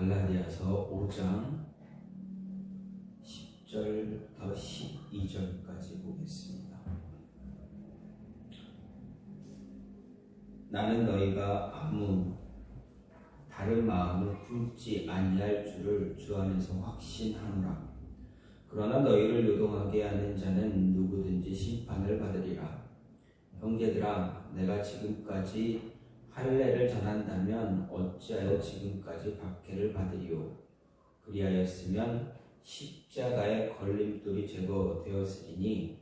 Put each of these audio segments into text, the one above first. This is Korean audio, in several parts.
갈라디아서 5장 10절부터 12절까지 보겠습니다. 나는 너희가 아무 다른 마음을 품지 아니할 줄을 주 안에서 확신하노라. 그러나 너희를 요동하게 하는 자는 누구든지 심판을 받으리라. 형제들아, 내가 지금까지 할례를 전한다면 어찌하여 지금까지 박해를 받으리요? 그리하였으면 십자가의 걸림돌이 제거되었으리니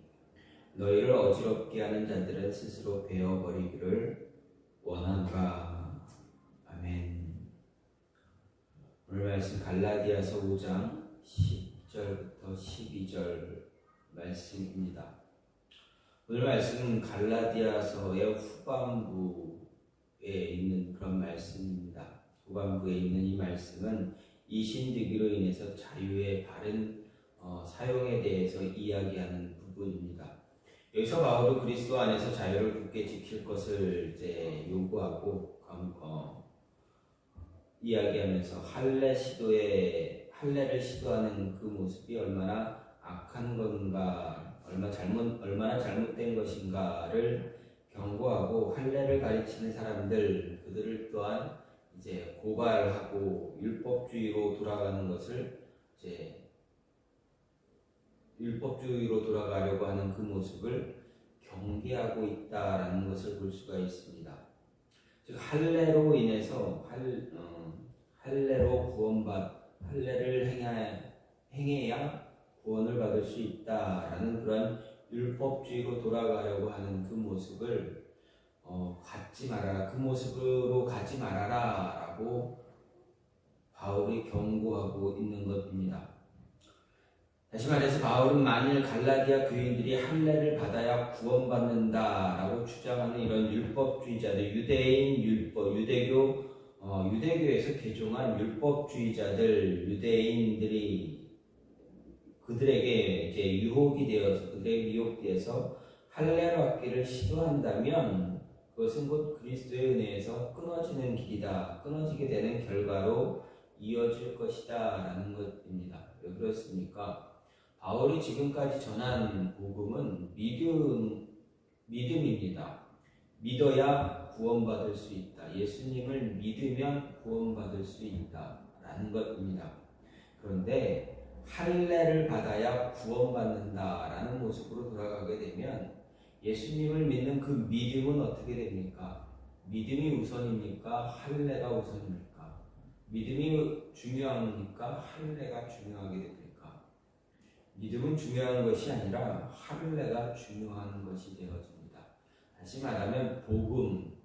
너희를 어지럽게 하는 자들은 스스로 베어버리기를 원하노라. 아멘. 오늘 말씀 갈라디아서 5장 10절부터 12절 말씀입니다. 오늘 말씀은 갈라디아서의 후반부에 있는 그런 말씀입니다. 후반부에 있는 이 말씀은 이신득이로 인해서 자유의 바른 사용에 대해서 이야기하는 부분입니다. 여기서 바울은 그리스도 안에서 자유를 굳게 지킬 것을 이제 요구하고 이야기하면서 할례를 시도하는 그 모습이 얼마나 악한 건가, 얼마나 잘못된 것인가를 경고하고, 할례를 가르치는 사람들, 그들을 또한 이제 고발하고 율법주의로 돌아가는 것을 이제 율법주의로 돌아가려고 하는 그 모습을 경계하고 있다라는 것을 볼 수가 있습니다. 즉 할례로 인해서 할례를 행해야 구원을 받을 수 있다라는 그런 율법주의로 돌아가려고 하는 그 모습을 갖지 말아라, 그 모습으로 가지 말아라라고 바울이 경고하고 있는 것입니다. 다시 말해서 바울은 만일 갈라디아 교인들이 할례를 받아야 구원받는다라고 주장하는 이런 율법주의자들, 유대교에서 개종한 율법주의자들, 유대인들이 그들에게 이제 그들에게 미혹되어서 할례를 받기를 시도한다면 그것은 곧 그리스도의 은혜에서 끊어지는 길이다, 끊어지게 되는 결과로 이어질 것이다 라는 것입니다. 왜 그렇습니까? 바울이 지금까지 전한 복음은 믿음입니다. 믿어야 구원받을 수 있다. 예수님을 믿으면 구원받을 수 있다 라는 것입니다. 그런데 할례를 받아야 구원받는다라는 모습으로 돌아가게 되면 예수님을 믿는 그 믿음은 어떻게 됩니까? 믿음이 우선입니까? 할례가 우선입니까? 믿음이 중요합니까? 할례가 중요하게 됩니까? 믿음은 중요한 것이 아니라 할례가 중요한 것이 되어집니다. 다시 말하면 복음이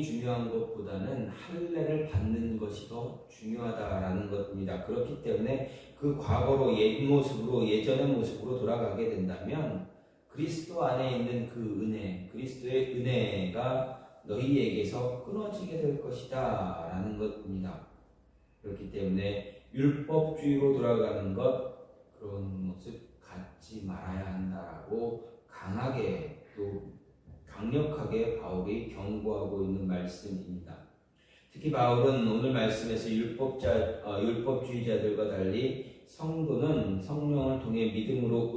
중요한 것보다는 할례를 받는 것이 더 중요하다라는 것입니다. 그렇기 때문에 그 과거로 예전의 모습으로 돌아가게 된다면 그리스도 안에 있는 그 은혜, 그리스도의 은혜가 너희에게서 끊어지게 될 것이다 라는 것입니다. 그렇기 때문에 율법주의로 돌아가는 것, 그런 모습 갖지 말아야 한다라고 강력하게 바울이 경고하고 있는 말씀입니다. 특히 바울은 오늘 말씀에서 율법주의자들과 달리 성도는 성령을 통해 믿음으로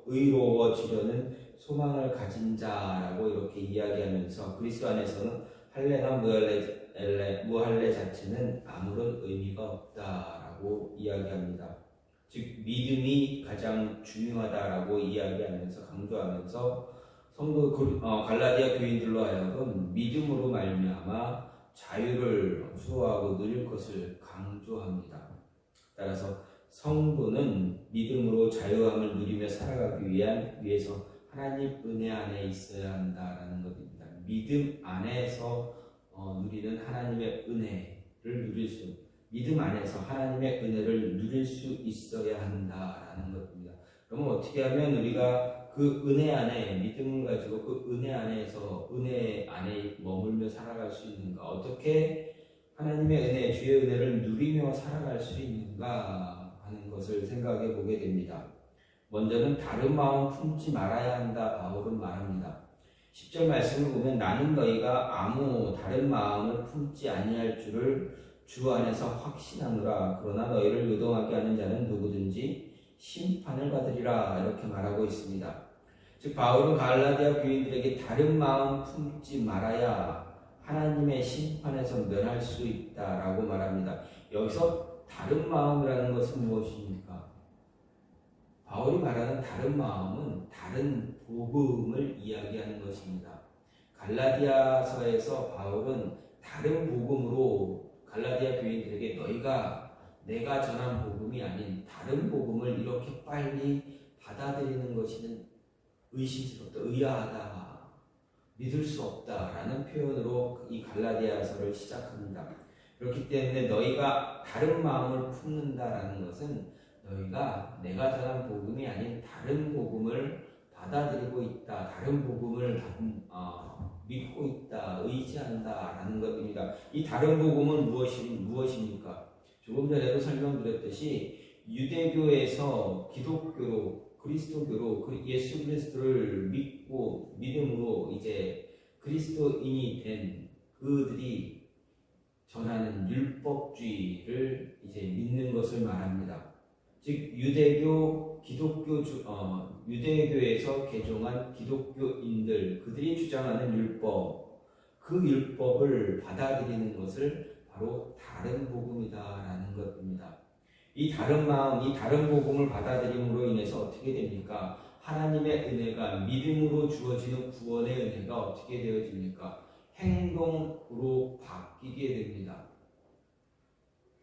의로워지려는 소망을 가진 자라고 이렇게 이야기하면서 그리스도 안에서는 할례나 무할례 자체는 아무런 의미가 없다라고 이야기합니다. 즉 믿음이 가장 중요하다라고 이야기하면서 강조하면서 갈라디아 교인들로 하여금 믿음으로 말미암아 자유를 수호하고 누릴 것을 강조합니다. 따라서 성도는 믿음으로 자유함을 누리며 살아가기 위해서 하나님 은혜 안에 있어야 한다라는 것입니다. 믿음 안에서 누리는 하나님의 은혜를 믿음 안에서 하나님의 은혜를 누릴 수 있어야 한다라는 것입니다. 그러면 어떻게 하면 우리가 그 은혜 안에 믿음을 가지고 그 은혜 안에 머물며 살아갈 수 있는가? 어떻게 하나님의 은혜, 주의 은혜를 누리며 살아갈 수 있는가 하는 것을 생각해 보게 됩니다. 먼저는 다른 마음 품지 말아야 한다 바울은 말합니다. 10절 말씀을 보면 나는 너희가 아무 다른 마음을 품지 아니할 줄을 주 안에서 확신하노라. 그러나 너희를 요동하게 하는 자는 누구든지 심판을 받으리라. 이렇게 말하고 있습니다. 즉 바울은 갈라디아 교인들에게 다른 마음 품지 말아야 하나님의 심판에서 면할 수 있다라고 말합니다. 여기서 다른 마음이라는 것은 무엇입니까? 바울이 말하는 다른 마음은 다른 복음을 이야기하는 것입니다. 갈라디아서에서 바울은 다른 복음으로 갈라디아 교인들에게 너희가 내가 전한 복음이 아닌 다른 복음을 이렇게 빨리 받아들이는 것이는 의심스럽다, 의아하다, 믿을 수 없다라는 표현으로 이 갈라디아서를 시작합니다. 그렇기 때문에 너희가 다른 마음을 품는다라는 것은 너희가 내가 전한 복음이 아닌 다른 복음을 받아들이고 있다, 다른 복음을 믿고 있다, 의지한다라는 것입니다. 이 다른 복음은 무엇입니까? 조금 전에도 설명드렸듯이 유대교에서 기독교로 그리스도교로 예수 그리스도를 믿고 믿음으로 이제 그리스도인이 된 그들이 전하는 율법주의를 이제 믿는 것을 말합니다. 즉 유대교, 유대교에서 개종한 기독교인들 그들이 주장하는 율법, 그 율법을 받아들이는 것을 바로 다른 복음이다라는 것입니다. 이 다른 마음, 이 다른 복음을 받아들임으로 인해서 어떻게 됩니까? 하나님의 은혜가 믿음으로 주어지는 구원의 은혜가 어떻게 되어집니까? 행동으로 바뀌게 됩니다.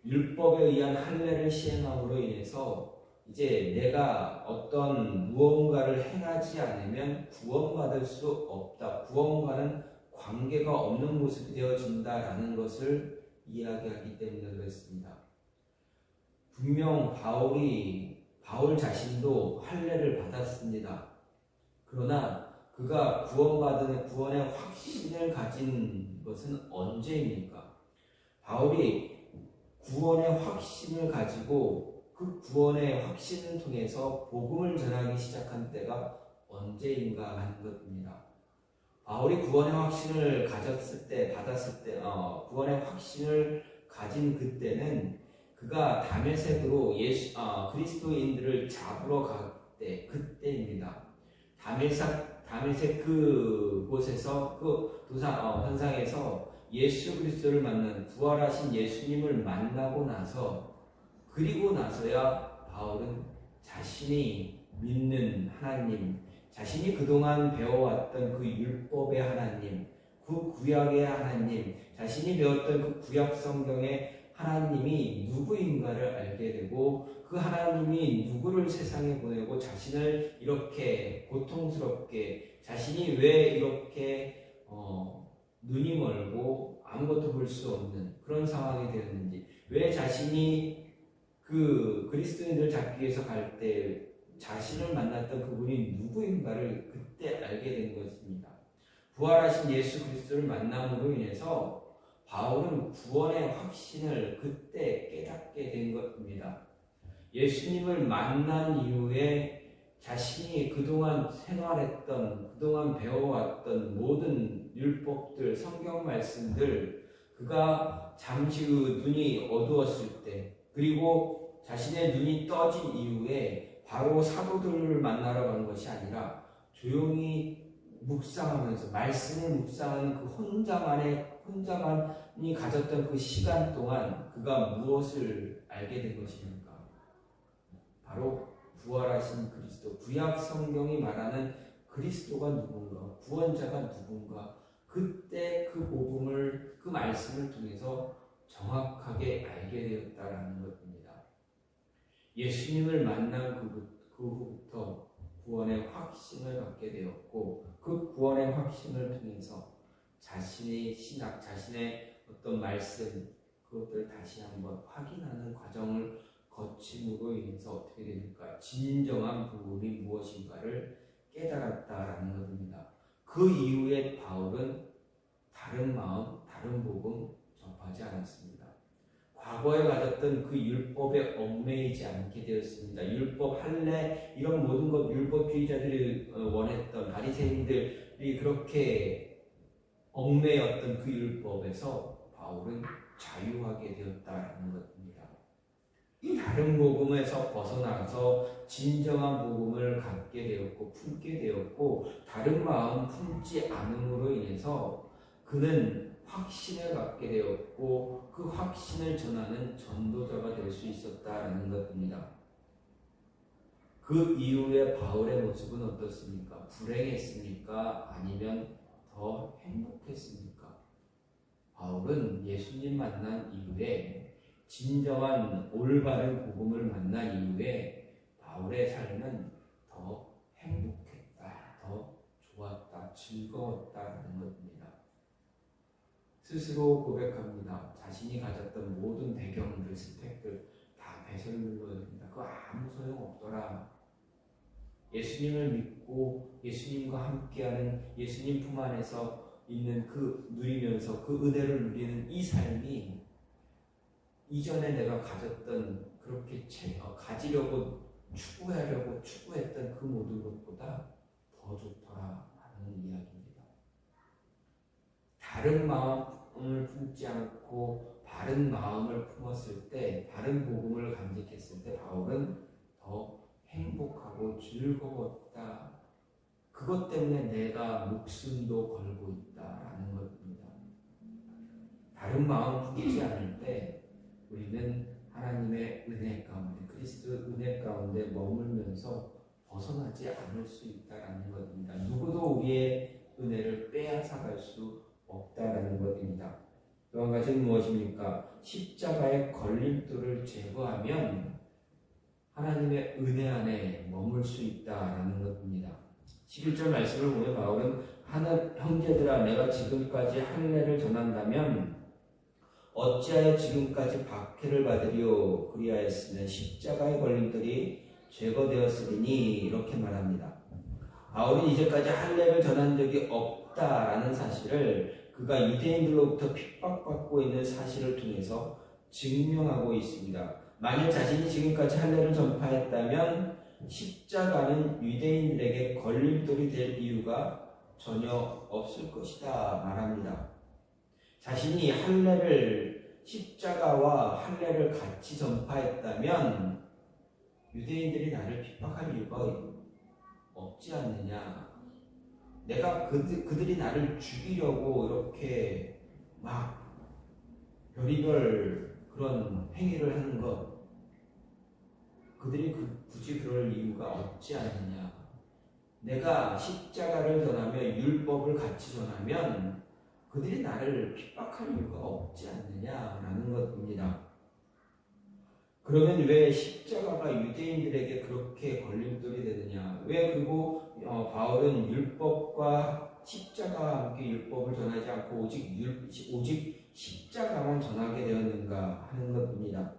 율법에 의한 할례를 시행함으로 인해서 이제 내가 어떤 무언가를 행하지 않으면 구원받을 수 없다. 구원과는 관계가 없는 모습이 되어진다라는 것을 이야기하기 때문에 그렇습니다. 분명 바울 자신도 할례를 받았습니다. 그러나 그가 구원의 확신을 가진 것은 언제입니까? 바울이 구원의 확신을 가지고 그 구원의 확신을 통해서 복음을 전하기 시작한 때가 언제인가 하는 것입니다. 바울이 구원의 확신을 받았을 때, 구원의 확신을 가진 그때는 그가 다메섹으로 그리스도인들을 잡으러 갈 때, 그때입니다. 다메섹 그곳에서 현상에서 예수 그리스도를 만난 부활하신 예수님을 만나고 나서 그리고 나서야 바울은 자신이 믿는 하나님, 자신이 그동안 배워왔던 그 율법의 하나님, 그 구약의 하나님, 자신이 배웠던 그 구약 성경의 하나님이 누구인가를 알게 되고 그 하나님이 누구를 세상에 보내고 자신을 이렇게 고통스럽게 자신이 왜 이렇게 눈이 멀고 아무것도 볼 수 없는 그런 상황이 되었는지, 왜 자신이 그 그리스도인들 잡기 위해서 갈 때 자신을 만났던 그분이 누구인가를 그때 알게 된 것입니다. 부활하신 예수 그리스도를 만남으로 인해서 바울은 구원의 확신을 그때 깨닫게 된 것입니다. 예수님을 만난 이후에 자신이 그동안 생활했던, 그동안 배워왔던 모든 율법들, 성경 말씀들, 그가 잠시 후 눈이 어두웠을 때, 그리고 자신의 눈이 떠진 이후에 바로 사도들을 만나러 간 것이 아니라 조용히 묵상하면서 말씀을 묵상하는 그 혼자만이 가졌던 그 시간 동안 그가 무엇을 알게 된 것입니까? 바로 부활하신 그리스도, 구약 성경이 말하는 그리스도가 누군가, 구원자가 누군가, 그때 그 복음을, 그 말씀을 통해서 정확하게 알게 되었다라는 것입니다. 예수님을 만난 그 후부터 구원의 확신을 갖게 되었고, 그 구원의 확신을 통해서 자신의 신학, 자신의 어떤 말씀, 그것들을 다시 한번 확인하는 과정을 거침으로 인해서 어떻게 됩니까? 진정한 복음이 무엇인가를 깨달았다라는 것입니다. 그 이후에 바울은 다른 마음, 다른 복음 접하지 않았습니다. 과거에 가졌던 그 율법에 얽매이지 않게 되었습니다. 율법, 할례, 이런 모든 것 율법주의자들이 원했던, 바리새인들 유대인들이 그렇게 얽매였던 그 율법에서 바울은 자유하게 되었다라는 것입니다. 다른 복음에서 벗어나서 진정한 복음을 갖게 되었고 품게 되었고, 다른 마음 품지 않음으로 인해서 그는 확신을 갖게 되었고 그 확신을 전하는 전도자가 될 수 있었다라는 것입니다. 그 이후에 바울의 모습은 어떻습니까? 불행했습니까? 아니면 더 행복했습니까? 바울은 예수님 만난 이후에, 진정한 올바른 복음을 만난 이후에 바울의 삶은 더 행복했다, 더 좋았다, 즐거웠다라는 것입니다. 스스로 고백합니다. 자신이 가졌던 모든 배경들, 스펙들 다 배설물로 됩니다. 그거 아무 소용없더라. 예수님을 믿고 예수님과 함께하는, 예수님 품 안에서 있는 누리면서 그 은혜를 누리는 이 삶이 이전에 내가 가졌던, 그렇게 가지려고 추구했던 그 모든 것보다 더 좋더라 하는 이야기입니다. 다른 마음을 품지 않고 바른 마음을 품었을 때, 바른 복음을 간직했을 때 바울은 더 행복하고 즐거웠다. 그것 때문에 내가 목숨도 걸고 있다라는 것입니다. 다른 마음 품지 않을 때 우리는 하나님의 은혜 가운데, 그리스도의 은혜 가운데 머물면서 벗어나지 않을 수 있다라는 것입니다. 누구도 우리의 은혜를 빼앗아갈 수 없다라는 것입니다. 또 한 가지는 무엇입니까? 십자가의 걸림돌을 제거하면 하나님의 은혜 안에 머물 수 있다라는 것입니다. 11절 말씀을 보면 바울은, 형제들아, 내가 지금까지 할례를 전한다면 어찌하여 지금까지 박해를 받으리요? 그리하였으면 십자가의 걸림돌이 제거되었으리니, 이렇게 말합니다. 바울이 이제까지 할례를 전한 적이 없다라는 사실을 그가 유대인들로부터 핍박받고 있는 사실을 통해서 증명하고 있습니다. 만일 자신이 지금까지 할례를 전파했다면 십자가는 유대인들에게 걸림돌이 될 이유가 전혀 없을 것이다 말합니다. 자신이 십자가와 할례를 같이 전파했다면 유대인들이 나를 핍박할 이유가 없지 않느냐. 내가 그들이 나를 죽이려고 이렇게 막 별의별 그런 행위를 하는 것, 그들이 굳이 그럴 이유가 없지 않느냐. 내가 십자가를 전하며 율법을 같이 전하면 그들이 나를 핍박할 이유가 없지 않느냐라는 것입니다. 그러면 왜 십자가가 유대인들에게 그렇게 걸림돌이 되느냐? 왜 바울은 율법과 십자가와 함께 율법을 전하지 않고 오직 십자가만 전하게 되었는가 하는 것입니다.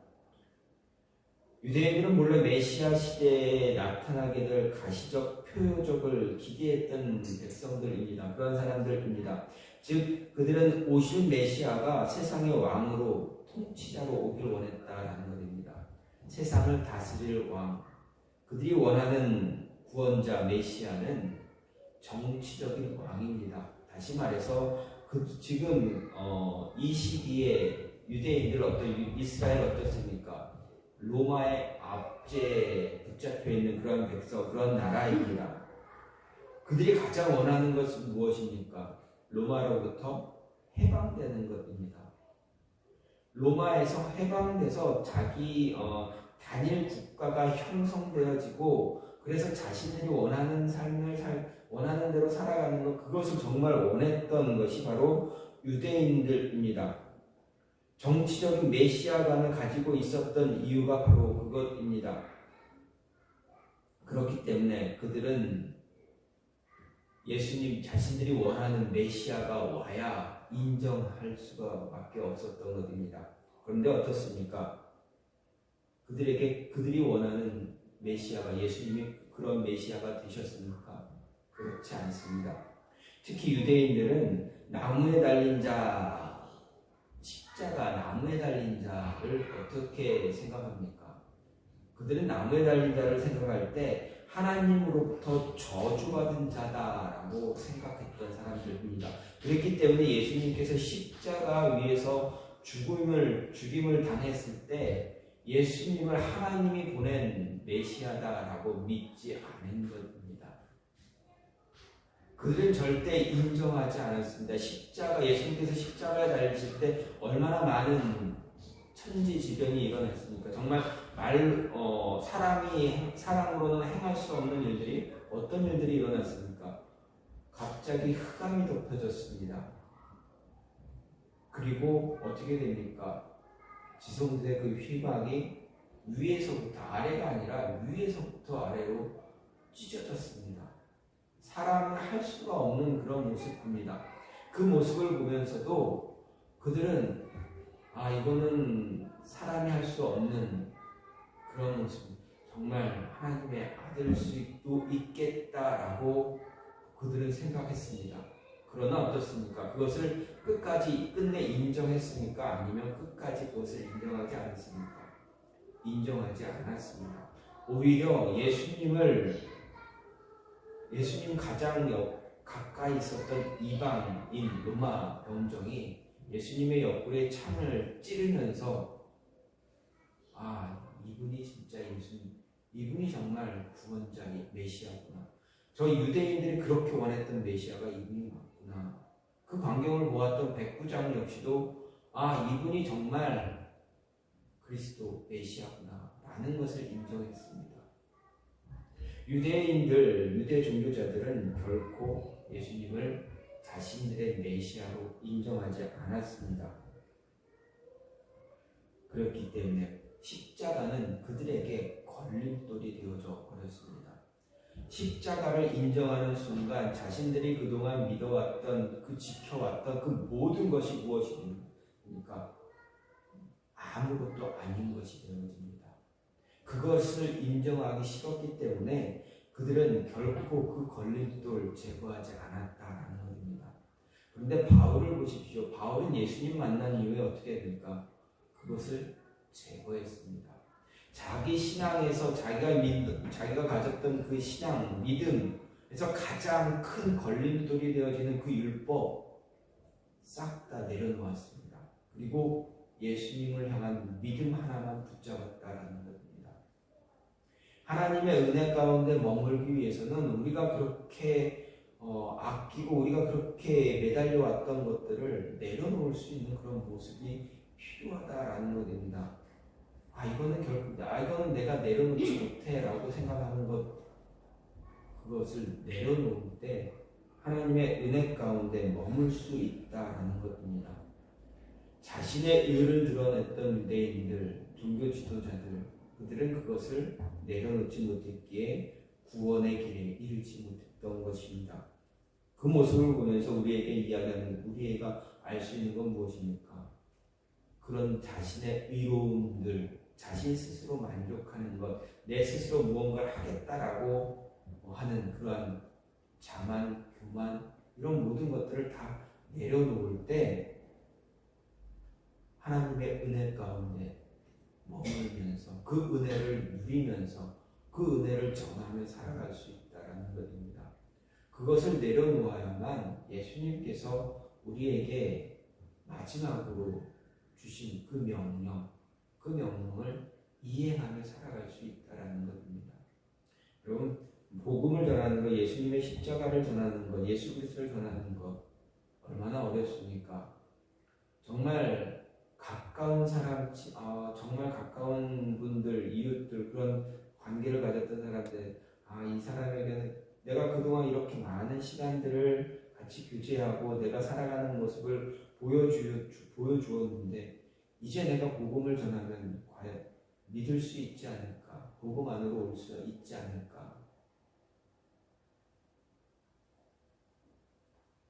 유대인들은 물론 메시아 시대에 나타나게 될 가시적 표적을 기대했던 백성들입니다. 그런 사람들입니다. 즉 그들은 오실 메시아가 세상의 왕으로, 통치자로 오길 원했다라는 것입니다. 세상을 다스릴 왕, 그들이 원하는 구원자 메시아는 정치적인 왕입니다. 다시 말해서 지금 이 시기에 유대인들 이스라엘 어떻습니까? 로마의 압제에 붙잡혀 있는 그런 백성, 그런 나라입니다. 그들이 가장 원하는 것은 무엇입니까? 로마로부터 해방되는 것입니다. 로마에서 해방돼서 자기 단일 국가가 형성되어지고, 그래서 자신들이 원하는 삶을 원하는 대로 살아가는 것, 그것을 정말 원했던 것이 바로 유대인들입니다. 정치적인 메시아관을 가지고 있었던 이유가 바로 그것입니다. 그렇기 때문에 그들은 예수님 자신들이 원하는 메시아가 와야 인정할 수밖에 없었던 것입니다. 그런데 어떻습니까? 그들이 원하는 메시아가 예수님이 그런 메시아가 되셨습니까? 그렇지 않습니다. 특히 유대인들은 나무에 달린 자, 십자가, 나무에 달린 자를 어떻게 생각합니까? 그들은 나무에 달린 자를 생각할 때 하나님으로부터 저주받은 자다라고 생각했던 사람들입니다. 그렇기 때문에 예수님께서 십자가 위에서 죽임을 당했을 때 예수님을 하나님이 보낸 메시아다라고 믿지 않은 것입니다. 그들은 절대 인정하지 않았습니다. 예수님께서 십자가에 달리실 때 얼마나 많은 천지지변이 일어났습니까? 정말 사람으로는 행할 수 없는 일들이, 어떤 일들이 일어났습니까? 갑자기 흑암이 덮여졌습니다. 그리고 어떻게 됩니까? 지성들의 그 휘망이 위에서부터, 아래가 아니라 위에서부터 아래로 찢어졌습니다. 사람을 할 수가 없는 그런 모습입니다. 그 모습을 보면서도 그들은 이거는 사람이 할 수 없는 그런 모습, 정말 하나님의 아들일 수도 있겠다라고 그들은 생각했습니다. 그러나 어떻습니까? 그것을 끝내 인정했습니까? 아니면 끝까지 그것을 인정하지 않았습니까? 인정하지 않았습니다. 오히려 예수님 가장 가까이 있었던 이방인 로마 병정이 예수님의 옆구리에 창을 찌르면서 이분이 진짜 이분이 정말 구원자, 메시아구나. 저 유대인들이 그렇게 원했던 메시아가 이분이 맞구나. 그 광경을 보았던 백부장 역시도 이분이 정말 그리스도 메시아구나 라는 것을 인정했습니다. 유대 종교자들은 결코 예수님을 자신들의 메시아로 인정하지 않았습니다. 그렇기 때문에 십자가는 그들에게 걸림돌이 되어져 버렸습니다. 십자가를 인정하는 순간 자신들이 그동안 믿어왔던, 지켜왔던 그 모든 것이 무엇입니까? 아무것도 아닌 것이 되어집니다. 그것을 인정하기 싫었기 때문에 그들은 결코 그 걸림돌을 제거하지 않았다라는 것입니다. 그런데 바울을 보십시오. 바울은 예수님 만난 이후에 어떻게 됩니까? 그것을 제거했습니다. 자기 신앙에서 자기가 가졌던 그 신앙, 믿음에서 가장 큰 걸림돌이 되어지는 그 율법 싹 다 내려놓았습니다. 그리고 예수님을 향한 믿음 하나만 붙잡았다라는 것입니다. 하나님의 은혜 가운데 머물기 위해서는 우리가 그렇게 아끼고 우리가 그렇게 매달려 왔던 것들을 내려놓을 수 있는 그런 모습이 필요하다라는 것입니다. 이거는 내가 내려놓지 못해라고 생각하는 그것을 내려놓을 때 하나님의 은혜 가운데 머물 수 있다라는 것입니다. 자신의 의를 드러냈던 유대인들, 종교 지도자들, 그들은 그것을 내려놓지 못했기에 구원의 길에 이르지 못했던 것입니다. 그 모습을 보면서 우리가 알 수 있는 건 무엇입니까? 그런 자신의 의로움들, 자신 스스로 만족하는 것, 내 스스로 무언가를 하겠다라고 하는 그러한 자만, 교만, 이런 모든 것들을 다 내려놓을 때 하나님의 은혜 가운데 머물면서 그 은혜를 누리면서 그 은혜를 전하며 살아갈 수 있다는 것입니다. 그것을 내려놓아야만 예수님께서 우리에게 마지막으로 주신 그 명령을 이행하며 살아갈 수 있다는 것입니다. 여러분, 복음을 전하는 것, 예수님의 십자가를 전하는 것, 예수 그리스도를 전하는 것 얼마나 어렵습니까? 정말 가까운 사람, 정말 가까운 분들, 이웃들, 그런 관계를 가졌던 사람들, 이 사람에게는 내가 그동안 이렇게 많은 시간들을 같이 교제하고 내가 살아가는 모습을 보여주었는데 이제 내가 복음을 전하면 과연 믿을 수 있지 않을까? 복음 안으로 올 수 있지 않을까?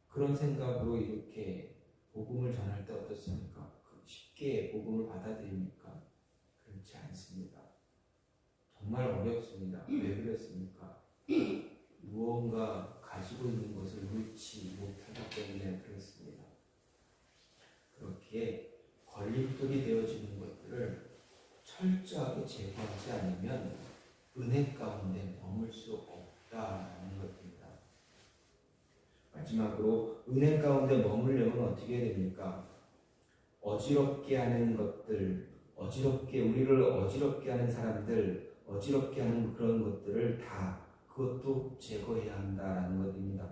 그런 생각으로 이렇게 복음을 전할 때 어떻습니까? 쉽게 복음을 받아들입니까? 그렇지 않습니다. 정말 어렵습니다. 왜 그렇습니까? 무언가 가지고 있는 것을 놓지 못하기 때문에 그렇습니다. 그렇게 걸림돌이 되어지는 것들을 철저하게 제거하지 않으면 은혜 가운데 머물 수 없다라는 것입니다. 마지막으로 은혜 가운데 머물려면 어떻게 됩니까? 어지럽게 하는 것들, 우리를 어지럽게 하는 사람들, 어지럽게 하는 그런 것들을 다 그것도 제거해야 한다라는 것입니다.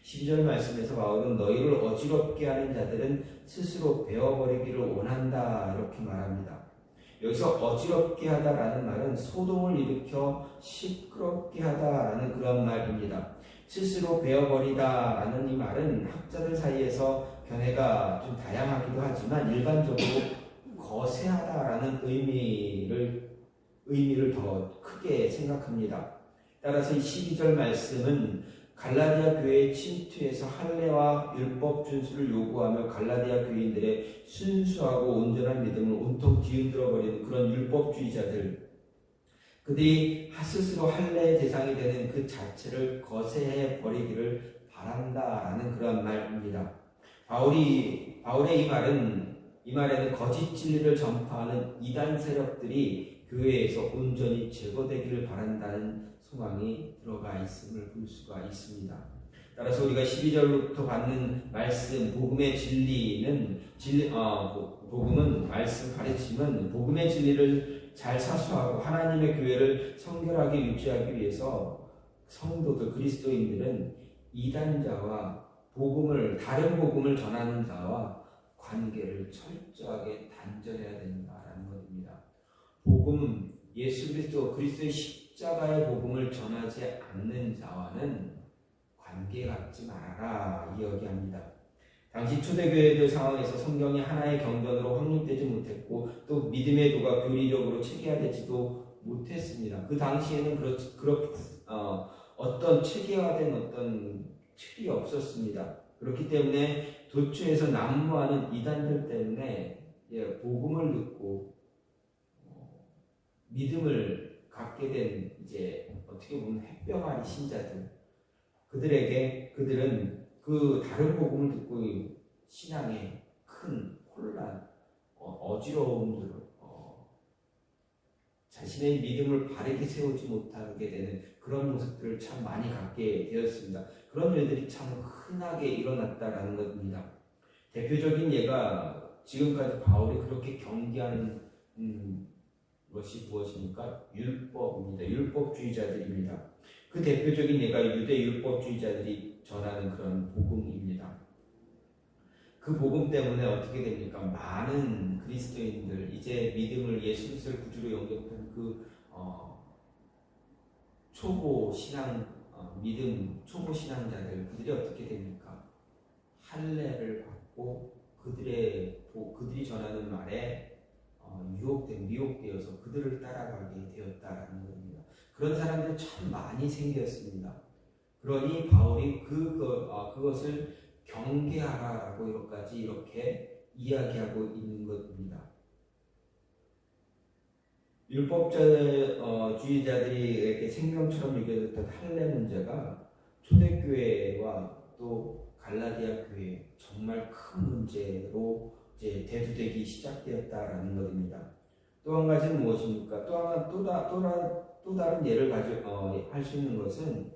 12절 말씀에서 바울은 너희를 어지럽게 하는 자들은 스스로 베어버리기를 원한다 이렇게 말합니다. 여기서 어지럽게 하다라는 말은 소동을 일으켜 시끄럽게 하다라는 그런 말입니다. 스스로 베어버리다라는 이 말은 학자들 사이에서 견해가 좀 다양하기도 하지만 일반적으로 거세하다라는 의미를 더 크게 생각합니다. 따라서 이 12절 말씀은 갈라디아 교회의 침투에서 할례와 율법 준수를 요구하며 갈라디아 교인들의 순수하고 온전한 믿음을 온통 뒤흔들어 버리는 그런 율법주의자들, 그들이 스스로 할례의 대상이 되는 그 자체를 거세해 버리기를 바란다라는 그런 말입니다. 바울의 이 말에는 거짓 진리를 전파하는 이단 세력들이 교회에서 온전히 제거되기를 바란다는 소망이 들어가 있음을 볼 수가 있습니다. 따라서 우리가 12절부터 받는 말씀, 복음의 진리는 복음은 말씀 가르침은 복음의 진리를 잘 사수하고 하나님의 교회를 성결하게 유지하기 위해서 성도들, 그리스도인들은 이단자와 다른 복음을 전하는 자와 관계를 철저하게 단절해야 된다라는 것입니다. 복음, 예수 그리스도의 십자가의 복음을 전하지 않는 자와는 관계 갖지 말아라 이야기합니다. 당시 초대교회들 상황에서 성경이 하나의 경전으로 확립되지 못했고 또 믿음의 도가 교리적으로 체계화되지도 못했습니다. 그 당시에는 어떤 체계화된 어떤 틀이 없었습니다. 그렇기 때문에 도처에서 난무하는 이단들 때문에 복음을 듣고 믿음을 갖게 된 어떻게 보면 햇병아리 신자들, 그들은 그 다른 복음을 듣고 신앙에 큰 혼란, 어지러움들, 자신의 믿음을 바르게 세우지 못하게 되는 그런 모습들을 참 많이 갖게 되었습니다. 그런 일들이 참 흔하게 일어났다라는 것입니다. 대표적인 예가 지금까지 바울이 그렇게 경계하는 것이 무엇입니까? 율법입니다. 율법주의자들입니다. 그 대표적인 예가 유대 율법주의자들이 전하는 그런 복음입니다. 그 복음 때문에 어떻게 됩니까? 많은 그리스도인들, 이제 믿음을 예수 그리스도를 구주로 영접한 초보 신앙자들, 그들이 어떻게 됩니까? 할례를 받고 그들이 전하는 말에 미혹되어서 그들을 따라가게 되었다라는 겁니다. 그런 사람들이 참 많이 생겼습니다. 그러니 바울이 그것을 경계하라라고 이렇게 이야기하고 있는 것입니다. 율법주의자들이 이렇게 생명처럼 여겨졌던 할례 문제가 초대교회와 또 갈라디아 교회 정말 큰 문제로 대두되기 시작되었다라는 것입니다. 또 한 가지는 무엇입니까? 또 다른 예를 할 수 있는 것은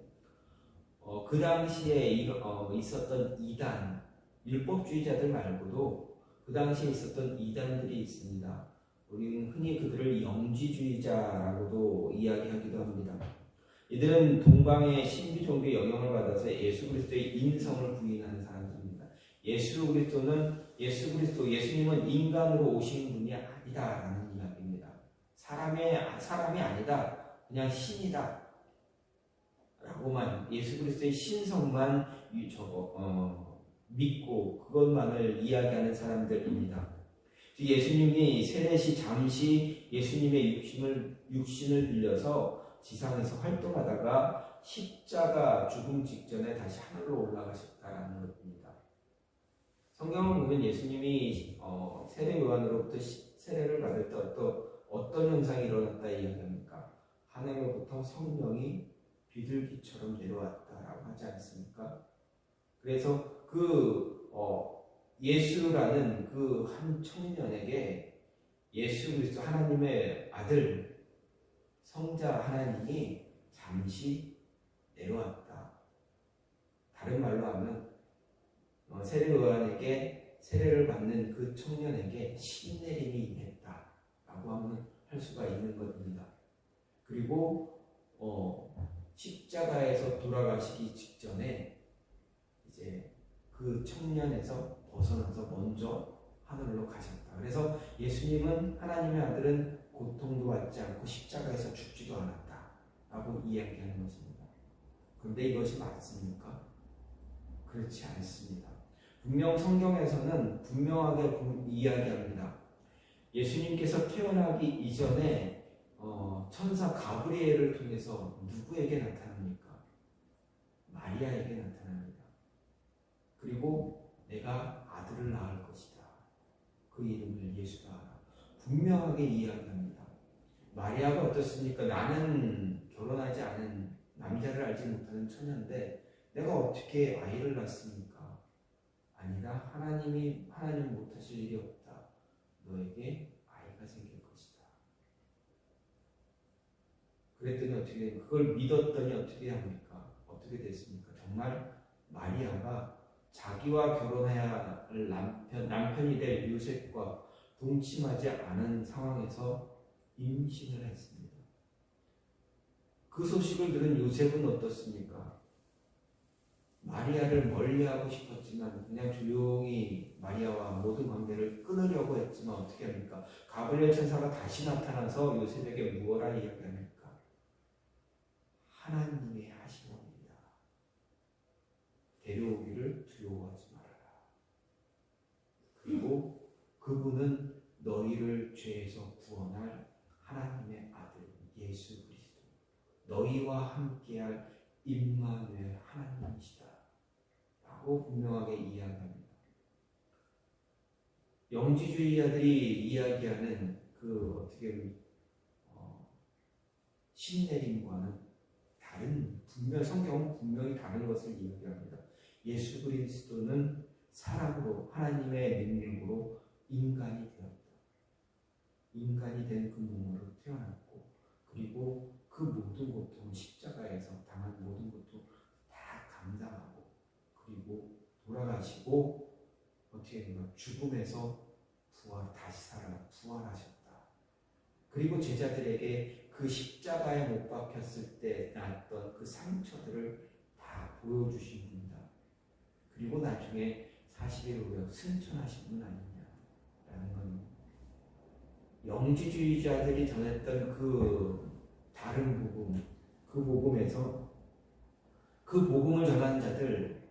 그 당시에 있었던 이단, 율법주의자들 말고도 그 당시에 있었던 이단들이 있습니다. 우리는 흔히 그들을 영지주의자라고도 이야기하기도 합니다. 이들은 동방의 신비 종교의 영향을 받아서 예수 그리스도의 인성을 부인하는 사람들입니다. 예수님은 인간으로 오신 분이 아니다라는 이야기입니다. 사람이 아니다, 그냥 신이다 라고만, 예수 그리스도의 신성만 믿고 그것만을 이야기하는 사람들입니다. 예수님이 세례시 잠시 예수님의 육신을 빌려서 지상에서 활동하다가 십자가 죽음 직전에 다시 하늘로 올라가셨다라는 것입니다. 성경을 보면 예수님이 세례 요한으로부터 세례를 받을 때 어떤 현상이 일어났다 이야기합니까? 하늘로부터 성령이 비둘기처럼 내려왔다라고 하지 않습니까? 그래서 예수라는 그 한 청년에게 예수 그리스도 하나님의 아들 성자 하나님이 잠시 내려왔다. 다른 말로 하면 세례요한에게 세례를 받는 그 청년에게 신내림이 임했다라고 하면 할 수가 있는 겁니다. 그리고 십자가에서 돌아가시기 직전에 이제 그 청년에서 벗어나서 먼저 하늘로 가셨다. 그래서 예수님은 하나님의 아들은 고통도 받지 않고 십자가에서 죽지도 않았다라고 이야기하는 것입니다. 그런데 이것이 맞습니까? 그렇지 않습니다. 분명 성경에서는 분명하게 이야기합니다. 예수님께서 태어나기 이전에 천사 가브리엘을 통해서 누구에게 나타납니까? 마리아에게 나타납니다. 그리고 내가 아들을 낳을 것이다. 그 이름을 예수라 하라. 분명하게 이야기합니다. 마리아가 어떻습니까? 나는 결혼하지 않은 남자를 알지 못하는 처녀인데 내가 어떻게 아이를 낳습니까? 아니다. 하나님 못하실 일이 없다. 너에게 아이가 생길 것이다. 그랬더니 어떻게 그걸 믿었더니 어떻게 합니까? 어떻게 됐습니까? 정말 마리아가 자기와 결혼해야 할 남편이 될 요셉과 동침하지 않은 상황에서 임신을 했습니다. 그 소식을 들은 요셉은 어떻습니까? 마리아를 멀리하고 싶었지만 그냥 조용히 마리아와 모든 관계를 끊으려고 했지만 어떻게 합니까? 가브리엘 천사가 다시 나타나서 요셉에게 무엇라 이야기합니까? 하나님의 하신 겁니다. 데려오기를 두려워하지 말아라. 그리고 그분은 너희를 죄에서 구원할 하나님의 아들 예수 그리스도, 너희와 함께할 임마누엘 하나님이시다 라고 분명하게 이야기합니다. 영지주의자들이 이야기하는 그 어떻게 신내림과는 다른, 성경은 분명히 다른 것을 이야기합니다. 예수 그리스도는 사람으로 하나님의 능력으로 인간이 되었다. 인간이 된 그 몸으로 태어났고, 그리고 그 모든 고통, 십자가에서 당한 모든 고통 다 감당하고, 그리고 돌아가시고 어떻게 되나 죽음에서 다시 살아 부활하셨다. 그리고 제자들에게 그 십자가에 못 박혔을 때 났던 그 상처들을 다 보여주신 분이다. 그리고 나중에 40일 후에 승천하신 분 아니냐라는 겁니다. 영지주의자들이 전했던 그 다른 복음, 그 복음에서 그 복음을 전하는 자들,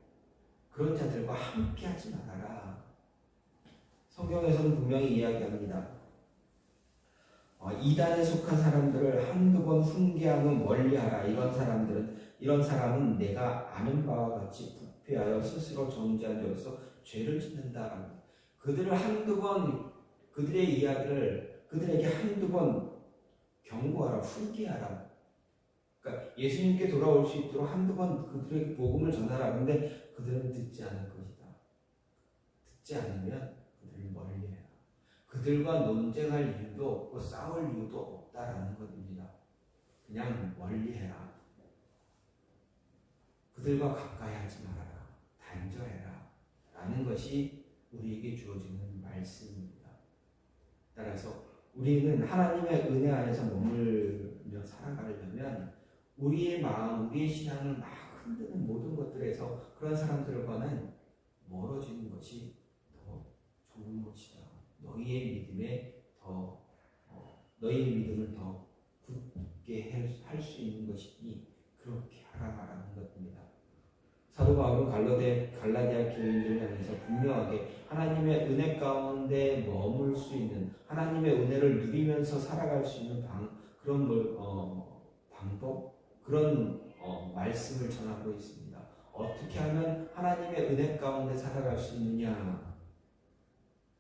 그런 자들과 함께 하지 말아라. 성경에서는 분명히 이야기합니다. 이단에 속한 사람들을 한두 번 훈계하면 멀리하라. 이런 사람은 내가 아는 바와 같이 부패하여 스스로 정죄한 자로서 죄를 짓는다. 그들을 한두 번, 그들의 이야기를 그들에게 한두 번 경고하라, 훈계하라. 그러니까 예수님께 돌아올 수 있도록 한두 번 그들에게 복음을 전하라. 근데 그들은 듣지 않을 것이다. 듣지 않으면 그들을 멀리해라. 그들과 논쟁할 이유도 없고 싸울 이유도 없다라는 것입니다. 그냥 멀리해라. 그들과 가까이 하지 말아라. 단절해라. 라는 것이 우리에게 주어지는 말씀입니다. 따라서 우리는 하나님의 은혜 안에서 머물며 살아가려면 우리의 마음, 우리의 신앙을 막 흔드는 모든 것들에서 그런 사람들과는 멀어지는 것이 더 좋은 것이다. 너희의 믿음을 더 굳게 할 수 있는 것이니 그렇게 하라라는 것입니다. 사도 바울은 갈라디아 교인들을 향해서 분명하게 하나님의 은혜 가운데 머물 수 있는, 하나님의 은혜를 누리면서 살아갈 수 있는 그런 방법, 그런 말씀을 전하고 있습니다. 어떻게 하면 하나님의 은혜 가운데 살아갈 수 있느냐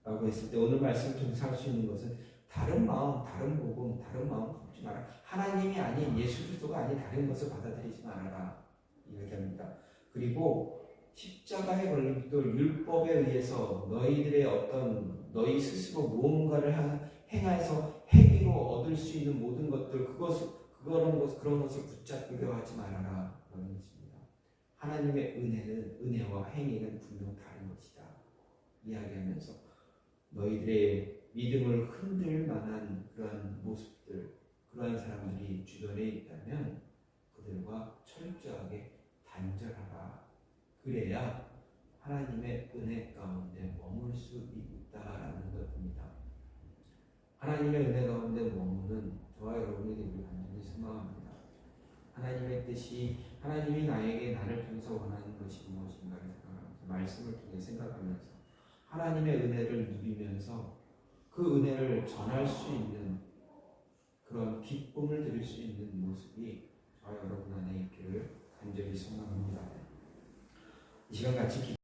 라고 했을 때 오늘 말씀을 통해서 할 수 있는 것은 다른 마음, 다른 복음, 다른 마음 품지 마라. 하나님이 아닌 예수 그리스도가 아닌 다른 것을 받아들이지 말아라 이야기합니다. 그리고 십자가에 걸림도 율법에 의해서 너희 스스로 무언가를 행해서 행위로 얻을 수 있는 모든 것들, 그것 그런 것을 붙잡기도 하지 말아라. 그런 것입니다. 하나님의 은혜와 행위는 분명 다른 것이다. 이야기하면서 너희들의 믿음을 흔들 만한 그러한 모습들, 그러한 사람들이 주변에 있다면 그들과 철저하게 단절하라. 그래야 하나님의 은혜 가운데 머물 수 있다라는 것입니다. 하나님의 은혜 가운데 머무는 저와 여러분이 되길 간절히 소망합니다. 하나님의 뜻이, 하나님이 나를 통해서 원하는 것이 무엇인가를 생각하면서, 말씀을 통해 생각하면서 하나님의 은혜를 누리면서 그 은혜를 전할 수 있는 그런 기쁨을 드릴 수 있는 모습이 저와 여러분 안에 있기를 간절히 소망합니다. 이 시간 같이